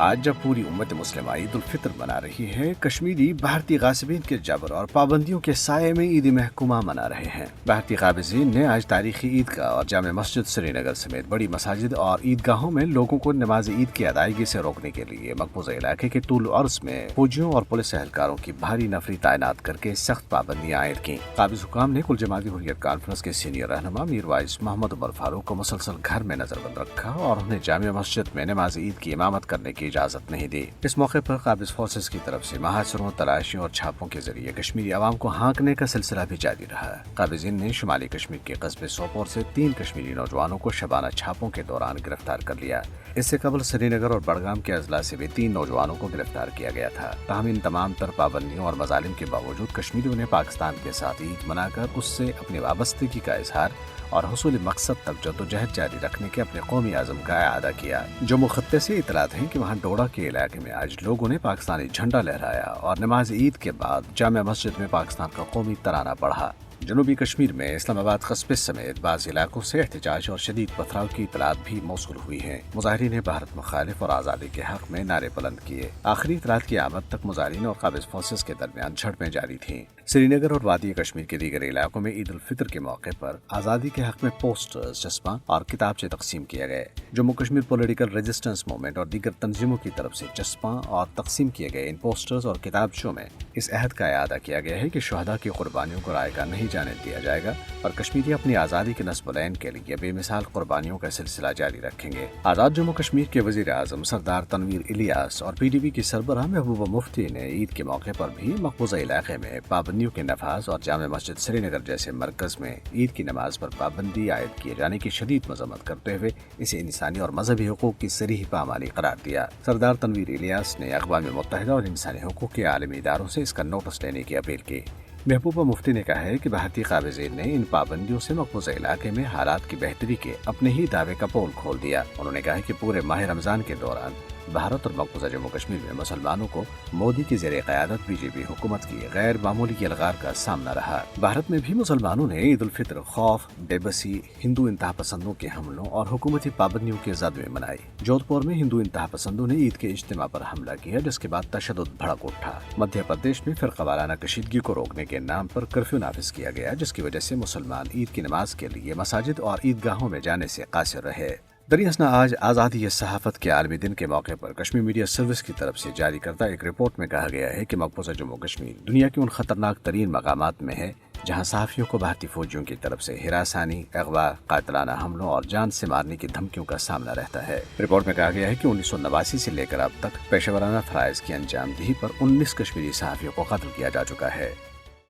آج جب پوری امت مسلمہ عید الفطر منا رہی ہے، کشمیری بھارتی غاصبین کے جبر اور پابندیوں کے سائے میں عید محکومہ منا رہے ہیں۔ بھارتی قابضین نے آج تاریخی عیدگاہ اور جامع مسجد سری نگر سمیت بڑی مساجد اور عیدگاہوں میں لوگوں کو نماز عید کی ادائیگی سے روکنے کے لیے مقبوضہ علاقے کے طول و عرض میں فوجیوں اور پولیس اہلکاروں کی بھاری نفری تعینات کر کے سخت پابندیاں عائد کی۔ قابض حکام نے کل جماعتی حریت کانفرنس کے سینئر رہنما میر وائس محمد عمر فاروق کو مسلسل گھر میں نظر بند رکھا اور انہیں جامع مسجد میں نماز عید کی امامت کرنے کی اجازت نہیں دی۔ اس موقع پر قابض فورسز کی طرف سے محاصروں، تلاشیوں اور چھاپوں کے ذریعے کشمیری عوام کو ہانکنے کا سلسلہ بھی جاری رہا۔ قابضین نے شمالی کشمیر کے قصبے سوپور سے 3 کشمیری نوجوانوں کو شبانہ چھاپوں کے دوران گرفتار کر لیا۔ اس سے قبل سری نگر اور بڑگام کے اضلاع سے بھی 3 نوجوانوں کو گرفتار کیا گیا تھا۔ تاہم ان تمام تر پابندیوں اور مظالم کے باوجود کشمیریوں نے پاکستان کے ساتھ عید منا کر اس سے اپنی وابستگی کا اظہار اور حصول مقصد تک جدوجہد جاری رکھنے کے اپنے قومی عزم کا اعادہ کیا۔ جموں خطے سے اطلاعات ہیں کہ وہاں ڈوڈا کے علاقے میں آج لوگوں نے پاکستانی جھنڈا لہرایا اور نماز عید کے بعد جامع مسجد میں پاکستان کا قومی ترانہ پڑھا۔ جنوبی کشمیر میں اسلام آباد قصبے سمیت بعض علاقوں سے احتجاج اور شدید پتھراؤ کی اطلاعات بھی موصول ہوئی ہیں۔ مظاہرین نے بھارت مخالف اور آزادی کے حق میں نعرے بلند کیے۔ آخری اطلاعات کی آمد تک مظاہرین اور قابض فورسز کے درمیان جھڑپیں جاری تھیں۔ سری نگر اور وادی کشمیر کے دیگر علاقوں میں عید الفطر کے موقع پر آزادی کے حق میں پوسٹرز، چسپاں اور کتابچے تقسیم کیے گئے۔ Jammu Kashmir political resistance movement اور دیگر تنظیموں کی طرف سے چسپاں اور تقسیم کیے گئے ان پوسٹرز اور کتابچوں میں اس عہد کا اعادہ کیا گیا ہے کہ شہداء کی قربانیوں کو رائیگاں نہیں جانے دیا جائے گا اور کشمیری اپنی آزادی کے نصب العین کے لیے بے مثال قربانیوں کا سلسلہ جاری رکھیں گے۔ آزاد جموں کشمیر کے وزیر اعظم سردار تنویر الیاس اور پی ڈی پی کی سربراہ محبوبہ مفتی نے عید کے موقع پر بھی مقبوضہ علاقے میں پابندیوں کے نفاذ اور جامع مسجد سری نگر جیسے مرکز میں عید کی نماز پر پابندی عائد کیے جانے کی شدید مذمت کرتے ہوئے اسے انسانی اور مذہبی حقوق کی صریح پامالی قرار دیا۔ سردار تنویر الیاس نے اقوام متحدہ اور انسانی حقوق کے عالمی اداروں سے اس کا نوٹس لینے کی اپیل کی۔ محبوبہ مفتی نے کہا ہے کہ بھارتی قابضین نے ان پابندیوں سے مقبوضہ علاقے میں حالات کی بہتری کے اپنے ہی دعوے کا پول کھول دیا۔ انہوں نے کہا کہ پورے ماہ رمضان کے دوران بھارت اور مقبوضہ جموں کشمیر میں مسلمانوں کو مودی کی زیر قیادت بی جے پی حکومت کی غیر معمولی یلغار کا سامنا رہا۔ بھارت میں بھی مسلمانوں نے عید الفطر خوف، بے بسی، ہندو انتہا پسندوں کے حملوں اور حکومتی پابندیوں کے زد میں منائی۔ جودھ پور میں ہندو انتہا پسندوں نے عید کے اجتماع پر حملہ کیا، جس کے بعد تشدد بھڑک اٹھا۔ مدھیہ پردیش میں فرقہ وارانہ کشیدگی کو روکنے کے نام پر کرفیو نافذ کیا گیا، جس کی وجہ سے مسلمان عید کی نماز کے لیے مساجد اور عیدگاہوں میں جانے سے قاصر رہے۔ دریاسنا آج آزادی صحافت کے عالمی دن کے موقع پر کشمیر میڈیا سروس کی طرف سے جاری کردہ ایک رپورٹ میں کہا گیا ہے کہ مقبوضہ جموں کشمیر دنیا کے ان خطرناک ترین مقامات میں ہے جہاں صحافیوں کو بھارتی فوجیوں کی طرف سے ہراسانی، اغوا، قاتلانہ حملوں اور جان سے مارنے کی دھمکیوں کا سامنا رہتا ہے۔ رپورٹ میں کہا گیا ہے کہ 1989 سے لے کر اب تک پیشہ ورانہ فرائض کی انجام دہی پر 19 کشمیری صحافیوں کو قتل کیا جا چکا ہے۔